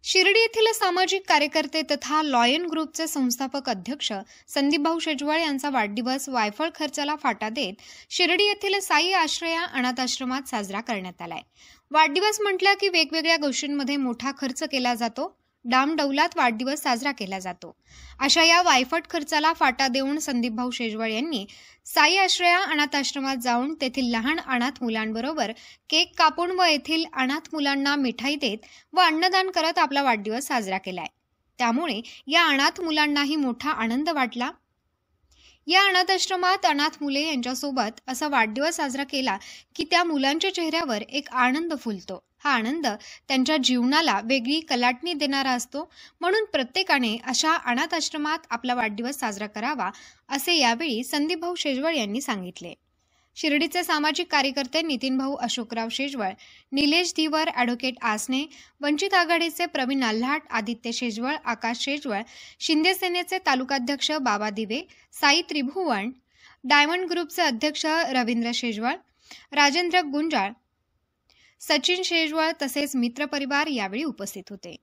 शिर्डी येथील सामाजिक कार्यकर्ते तथा लॉयन ग्रुपचे संस्थापक अध्यक्ष संदीपभाऊ शेजवळ यांचा वाढदिवस वायफळ खर्चाला फाटा देत शिर्डी येथील साई आश्रया अनाथ आश्रमात साजरा करण्यात आलाय। वाढदिवस म्हटलं की वेगवेगळ्या गोष्टींमध्ये मोठा खर्च केला जातो, डामडौलात वाढदिवस साजरा केला जातो। अशा या वायफट खर्चाला फाटा देऊन संदीपभाऊ शेजवळ यांनी साई आश्रया अनाथ आश्रमात जाऊन तेथील लहान अनाथ मुलांबरोबर केक कापून व येथील अनाथ मुलांना मिठाई देत व अन्नदान करत आपला वाढदिवस साजरा केलाय। त्यामुळे या अनाथ मुलांनाही मोठा आनंद वाटला। या अनाथ आश्रमात अनाथ मुले यांच्यासोबत असा वाढदिवस साजरा केला की त्या मुलांच्या चेहऱ्यावर एक आनंद फुलतो। हा आनंद त्यांच्या जीवनाला वेगळी कलाटणी देणारा असतो, म्हणून प्रत्येकाने अशा अनाथ आश्रमात आपला वाढदिवस साजरा करावा असे यावेळी संदीपभाऊ शेजवळ यांनी सांगितले। शिर्डीचे सामाजिक कार्यकर्ते नितीनभाऊ अशोकराव शेजवळ, निलेश धीवर, ॲडव्होकेट आसने, वंचित आघाडीचे प्रवीण आल्हाट, आदित्य शेजवळ, आकाश शेजवळ, शिंदे सेनेचे तालुकाध्यक्ष बाबा दिवे, साई त्रिभुवन, डायमंड ग्रुपचे अध्यक्ष रवींद्र शेजवळ, राजेंद्र गुंजाळ, सचिन शेजवळ तसेच मित्र परिवार यावेळी उपस्थित होते।